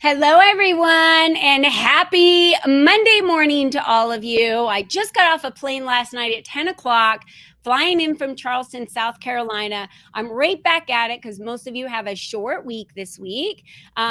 Hello, everyone, and happy Monday morning to all of you. I just got off a plane last night at 10 o'clock, flying in from Charleston, South Carolina. I'm right back at it because most of you have a short week this week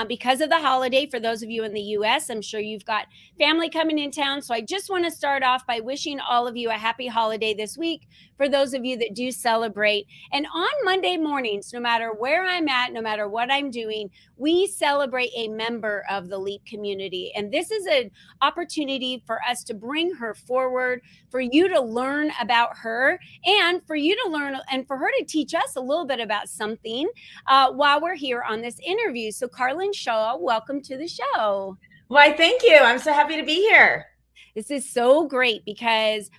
because of the holiday. For those of you in the U.S., I'm sure you've got family coming in town. So I just want to start off by wishing all of you a happy holiday this week for those of you that do celebrate. And on Monday mornings, no matter where I'm at, no matter what I'm doing, we celebrate a member of the LEAP community. And this is an opportunity for us to bring her forward, for you to learn about her, and for you to learn and for her to teach us a little bit about something while we're here on this interview. So, Carlyn Shaw, welcome to the show. Why, thank you. I'm so happy to be here. This is so great because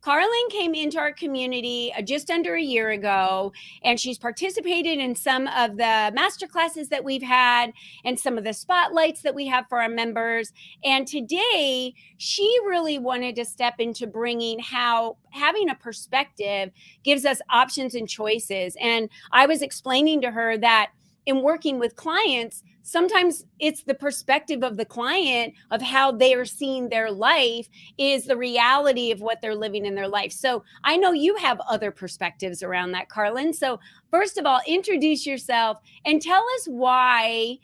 Carlyn came into our community just under a year ago, and she's participated in some of the master classes that we've had and some of the spotlights that we have for our members. And today, she really wanted to step into bringing how having a perspective gives us options and choices. And I was explaining to her that in working with clients, sometimes it's the perspective of the client of how they are seeing their life is the reality of what they're living in their life. So I know you have other perspectives around that, Carlyn. So first of all, introduce yourself and tell us why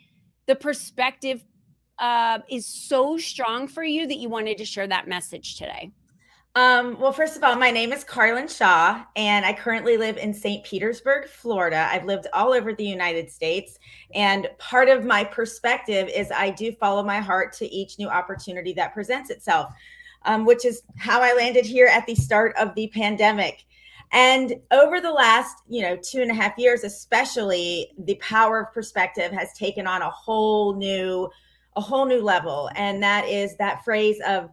the perspective is so strong for you that you wanted to share that message today. Well, first of all, my name is Carlyn Shaw, and I currently live in St. Petersburg, Florida. I've lived all over the United States, and part of my perspective is I do follow my heart to each new opportunity that presents itself, which is how I landed here at the start of the pandemic. And over the last, 2.5 years, especially, the power of perspective has taken on a whole new level, and that is that phrase of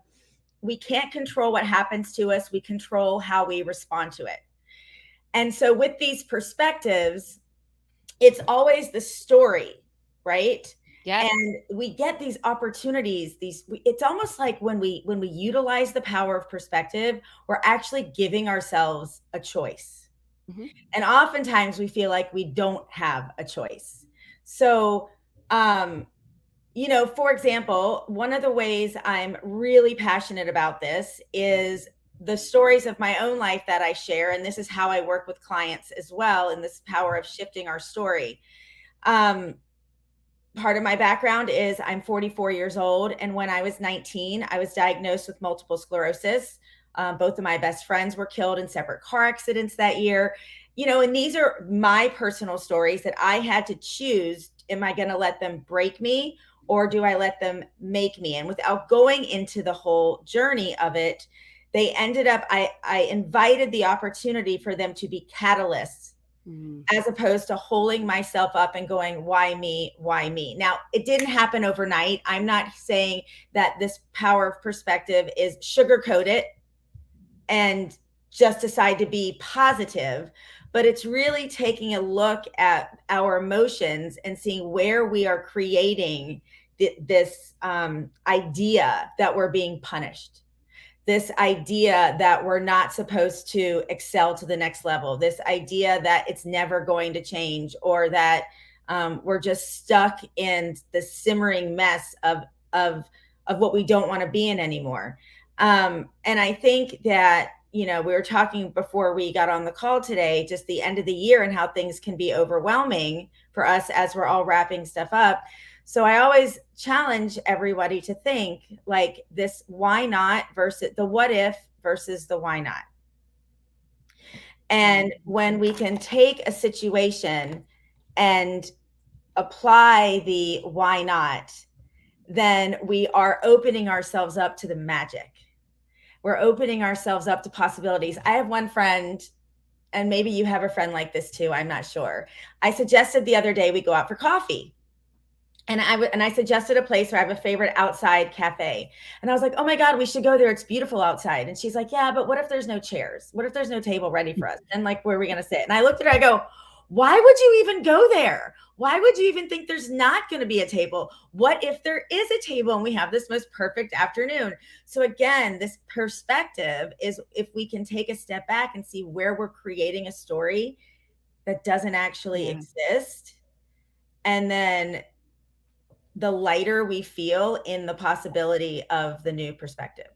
we can't control what happens to us. We control how we respond to it. And so with these perspectives, it's always the story, right? Yeah. And we get these opportunities, it's almost like when we utilize the power of perspective, we're actually giving ourselves a choice. Mm-hmm. And oftentimes we feel like we don't have a choice. So for example, one of the ways I'm really passionate about this is the stories of my own life that I share. And this is how I work with clients as well, in this power of shifting our story. Part of my background is I'm 44 years old. And when I was 19, I was diagnosed with multiple sclerosis. Both of my best friends were killed in separate car accidents that year. And these are my personal stories that I had to choose. Am I going to let them break me? Or do I let them make me? And without going into the whole journey of it, they ended up, I invited the opportunity for them to be catalysts, as opposed to holding myself up and going, why me? Why me? Now, it didn't happen overnight. I'm not saying that this power of perspective is sugarcoat it and just decide to be positive, but it's really taking a look at our emotions and seeing where we are creating this idea that we're being punished, this idea that we're not supposed to excel to the next level, this idea that it's never going to change, or that we're just stuck in the simmering mess of what we don't want to be in anymore. And I think that, we were talking before we got on the call today, just the end of the year and how things can be overwhelming for us as we're all wrapping stuff up. So I always challenge everybody to think like this: why not versus the what if versus the why not. And when we can take a situation and apply the why not, then we are opening ourselves up to the magic. We're opening ourselves up to possibilities. I have one friend, and maybe you have a friend like this too, I'm not sure. I suggested the other day we go out for coffee. And I suggested a place where I have a favorite outside cafe. And I was like, oh my God, we should go there. It's beautiful outside. And she's like, yeah, but what if there's no chairs? What if there's no table ready for us? And like, where are we going to sit? And I looked at her, I go, why would you even go there? Why would you even think there's not going to be a table? What if there is a table and we have this most perfect afternoon? So again, this perspective is if we can take a step back and see where we're creating a story that doesn't actually exist, and then the lighter we feel in the possibility of the new perspective.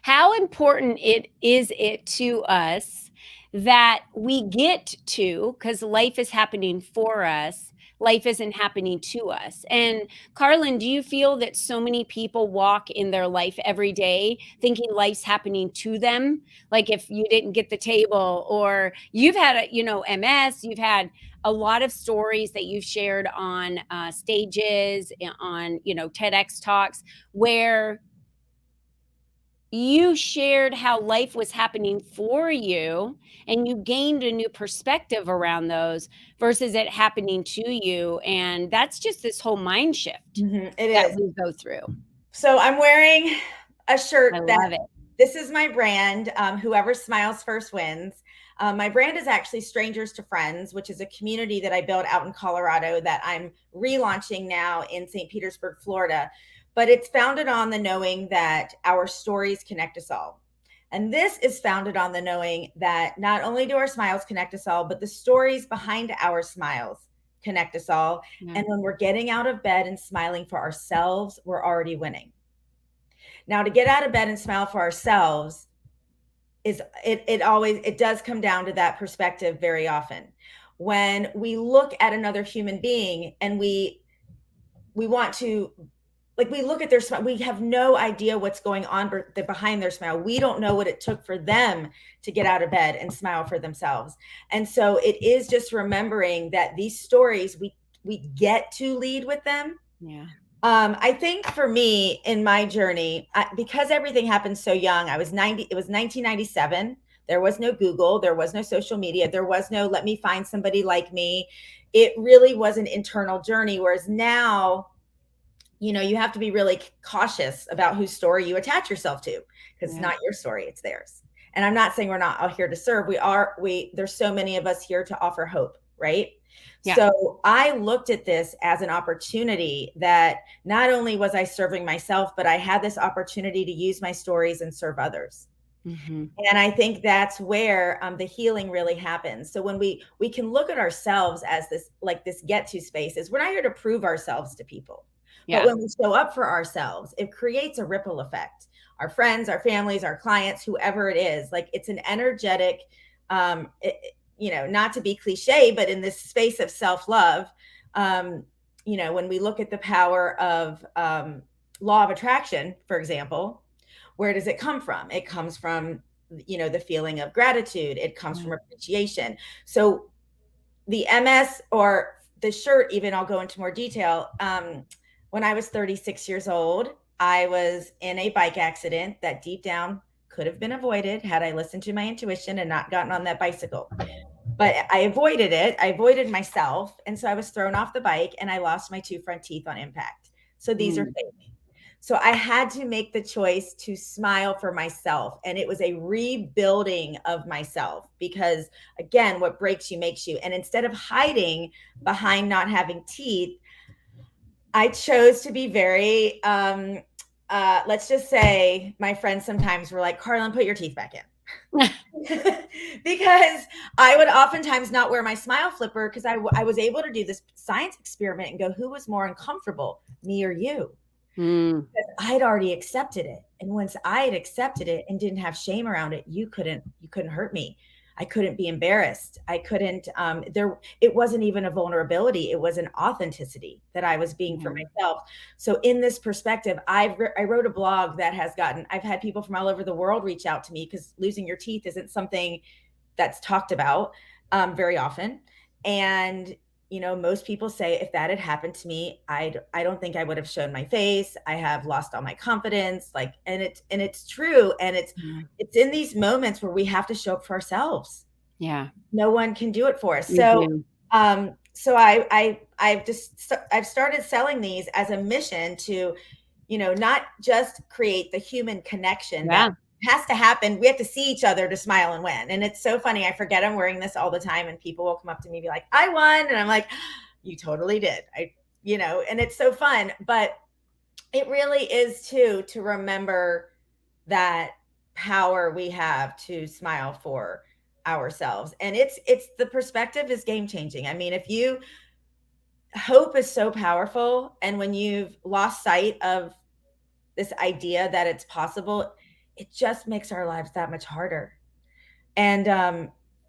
How important it to us that we get to, because life is happening for us, life isn't happening to us. And Carlyn, do you feel that so many people walk in their life every day thinking life's happening to them? Like if you didn't get the table, or you've had a, MS, you've had a lot of stories that you've shared on stages, on TEDx talks, where you shared how life was happening for you, and you gained a new perspective around those versus it happening to you. And that's just this whole mind shift It that is. we go through. So I'm wearing a shirt I that love it. this is my brand. Whoever smiles first wins. My brand is actually Strangers to Friends, which is a community that I built out in Colorado that I'm relaunching now in St. Petersburg, Florida. But it's founded on the knowing that our stories connect us all. And this is founded on the knowing that not only do our smiles connect us all, but the stories behind our smiles connect us all. Yeah. And when we're getting out of bed and smiling for ourselves, we're already winning. Now, to get out of bed and smile for ourselves it does come down to that perspective very often. When we look at another human being and we want to, like, we look at their smile, we have no idea what's going on behind their smile. We don't know what it took for them to get out of bed and smile for themselves. And so it is just remembering that these stories, we get to lead with them. Yeah. I think for me in my journey, because everything happened so young, it was 1997. There was no Google, there was no social media, there was no let me find somebody like me. It really was an internal journey. Whereas now, you have to be really cautious about whose story you attach yourself to, because it's not your story, it's theirs. And I'm not saying we're not out here to serve. There's so many of us here to offer hope, right? Yeah. So I looked at this as an opportunity that not only was I serving myself, but I had this opportunity to use my stories and serve others. Mm-hmm. And I think that's where the healing really happens. So when we can look at ourselves as this get to spaces, we're not here to prove ourselves to people. Yeah. But when we show up for ourselves, it creates a ripple effect. Our friends, our families, our clients, whoever it is, like it's an energetic, not to be cliche, but in this space of self-love, when we look at the power of law of attraction, for example, where does it come from? It comes from, the feeling of gratitude. It comes from appreciation. So the MS or the shirt, even, I'll go into more detail. When I was 36 years old, I was in a bike accident that deep down could have been avoided had I listened to my intuition and not gotten on that bicycle. But I avoided it. I avoided myself. And so I was thrown off the bike and I lost my 2 front teeth on impact. So these are fake. So I had to make the choice to smile for myself. And it was a rebuilding of myself because, again, what breaks you makes you. And instead of hiding behind not having teeth, I chose to be very, let's just say my friends sometimes were like, Carlyn, put your teeth back in. Because I would oftentimes not wear my smile flipper because I was able to do this science experiment and go, who was more uncomfortable, me or you? Because I'd already accepted it. And once I had accepted it and didn't have shame around it, you couldn't hurt me. I couldn't be embarrassed. I couldn't, it wasn't even a vulnerability. It was an authenticity that I was being for myself. So in this perspective, I wrote a blog that I've had people from all over the world reach out to me because losing your teeth isn't something that's talked about very often. And, most people say if that had happened to me, I don't think I would have shown my face. I have lost all my confidence. And it's true. And it's in these moments where we have to show up for ourselves. Yeah. No one can do it for us. So, so I've started selling these as a mission to, not just create the human connection that has to happen. We have to see each other to smile and win. And it's so funny. I forget I'm wearing this all the time and people will come up to me and be like, I won. And I'm like, you totally did. And it's so fun, but it really is too, to remember that power we have to smile for ourselves. And it's the perspective is game changing. I mean, hope is so powerful. And when you've lost sight of this idea that it's possible, it just makes our lives that much harder.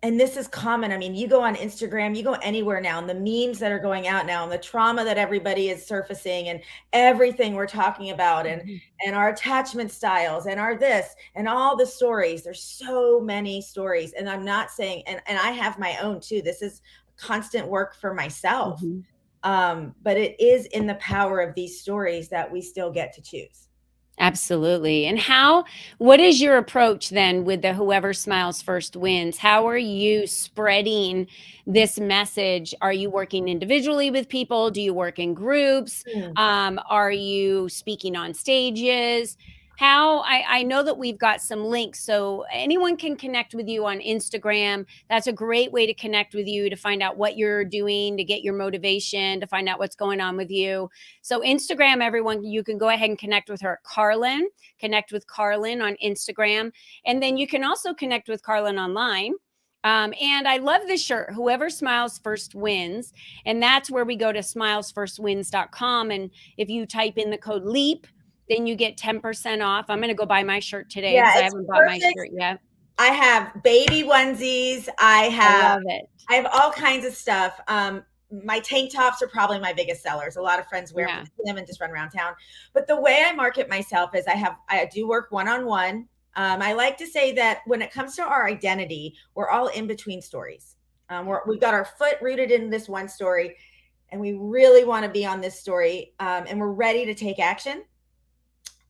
And this is common. I mean, you go on Instagram, you go anywhere now, and the memes that are going out now, and the trauma that everybody is surfacing, and everything we're talking about, Mhm. and our attachment styles, and our this, and all the stories. There's so many stories, and I'm not saying, and I have my own too. This is constant work for myself, Mhm. but it is in the power of these stories that we still get to choose. Absolutely. And what is your approach then with the whoever smiles first wins? How are you spreading this message? Are you working individually with people? Do you work in groups? Hmm. Are you speaking on stages? I know that we've got some links so anyone can connect with you on Instagram. That's a great way to connect with you, to find out what you're doing, to get your motivation, to find out what's going on with you. So Instagram, everyone, you can go ahead and connect with her. Carlyn, connect with Carlyn on Instagram. And then you can also connect with Carlyn online. And I love this shirt, whoever smiles first wins. And that's where we go to smilesfirstwins.com. And if you type in the code LEAP, then you get 10% off. I'm going to go buy my shirt today Yeah, because I it's haven't bought my perfect. shirt yet. I have baby onesies. I love it. I have all kinds of stuff. My tank tops are probably my biggest sellers. A lot of friends wear them Yeah. to the gym and just run around town. But the way I market myself is I do work one-on-one. I like to say that when it comes to our identity, we're all in between stories. We've got our foot rooted in this one story, and we really want to be on this story, and we're ready to take action,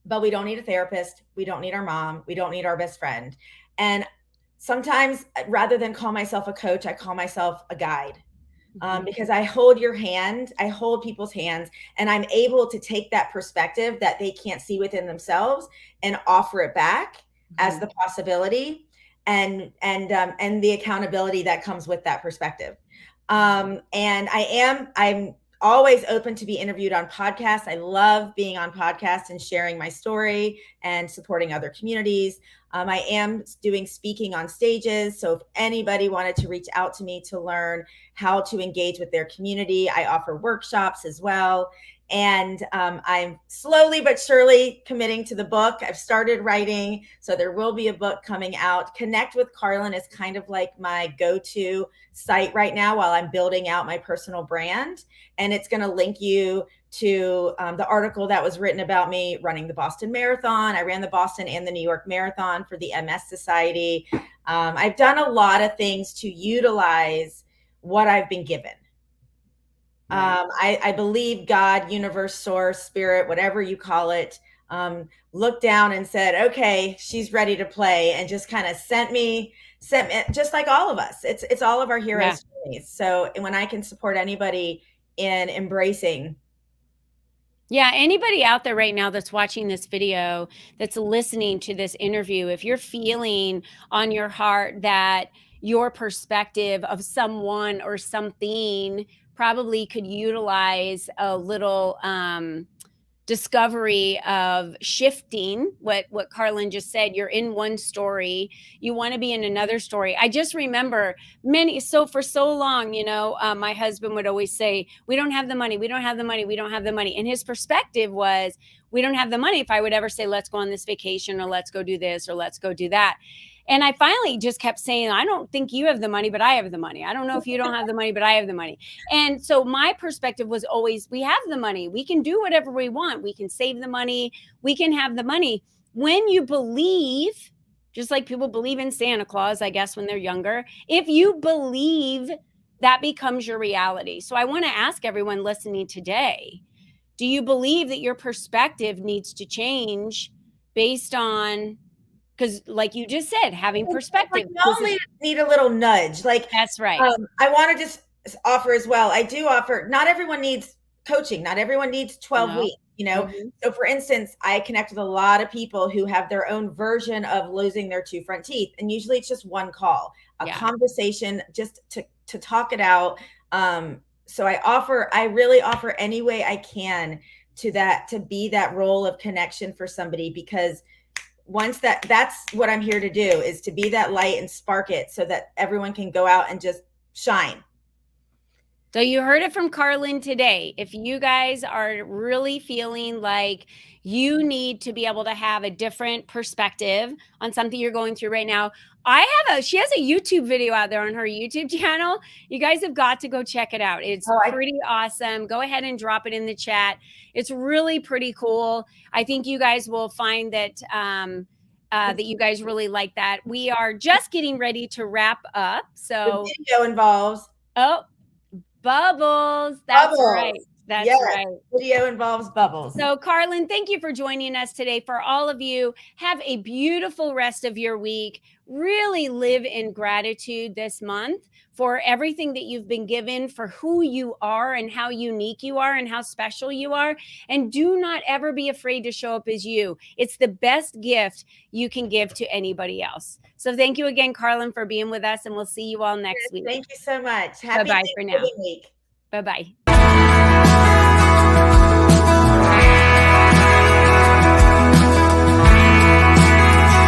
but we don't need a therapist. We don't need our mom. We don't need our best friend. And sometimes, rather than call myself a coach, I call myself a guide, Mhm. because I hold your hand, I hold people's hands, and I'm able to take that perspective that they can't see within themselves and offer it back as Mhm. the possibility, and the accountability that comes with that perspective. And I'm always open to be interviewed on podcasts. I love being on podcasts and sharing my story and supporting other communities. I am doing speaking on stages. So if anybody wanted to reach out to me to learn how to engage with their community, I offer workshops as well. And I'm slowly but surely committing to the book. I've started writing, so there will be a book coming out. Connect with Carlyn is kind of like my go-to site right now while I'm building out my personal brand. And it's going to link you to the article that was written about me running the Boston Marathon. I ran the Boston and the New York Marathon for the MS Society. I've done a lot of things to utilize what I've been given. Right. I believe God, universe, source, spirit, whatever you call it, looked down and said, okay, she's ready to play, and just kind of sent me, just like all of us. It's all of our Yeah. heroes' journeys. So when I can support anybody in embracing. Yeah, anybody out there right now that's watching this video, that's listening to this interview, if you're feeling on your heart that your perspective of someone or something probably could utilize a little discovery of shifting, what Carlyn just said, you're in one story, you want to be in another story. I just remember for so long, my husband would always say, we don't have the money, we don't have the money, we don't have the money, and his perspective was, we don't have the money if I would ever say, let's go on this vacation, or let's go do this, or let's go do that. And I finally just kept saying, I don't think you have the money, but I have the money. I don't know if you don't have the money, but I have the money. And so my perspective was always, we have the money. We can do whatever we want. We can save the money. We can have the money. When you believe, just like people believe in Santa Claus, I guess, when they're younger, if you believe, that becomes your reality. So I want to ask everyone listening today, do you believe that your perspective needs to change based on, because like you just said, having Like, perspective, we this all is, need a little nudge. Like, that's right. I want to just offer as well. I do offer. Not everyone needs coaching. Not everyone needs 12 No. weeks. You know. Mm-hmm. So, for instance, I connect with a lot of people who have their own version of losing their two front teeth, and usually it's just one call, a Yeah. conversation, just to talk it out. So I really offer any way I can to be that role of connection for somebody, because once that's what I'm here to do, is to be that light and spark it so that everyone can go out and just shine. So you heard it from Carlyn today. If you guys are really feeling like you need to be able to have a different perspective on something you're going through right now, she has a YouTube video out there on her YouTube channel. You guys have got to go check it out. It's pretty awesome. Go ahead and drop it in the chat. It's really pretty cool. I think you guys will find that that you guys really like that. We are just getting ready to wrap up. So the video involves bubbles. That's bubbles. right. That's yes, right. Video involves bubbles. So, Carlyn, thank you for joining us today. For all of you, have a beautiful rest of your week. Really live in gratitude this month for everything that you've been given, for who you are and how unique you are and how special you are. And do not ever be afraid to show up as you. It's the best gift you can give to anybody else. So thank you again, Carlyn, for being with us, and we'll see you all next week. Thank you so much. Happy Bye-bye for now. Week. Bye-bye.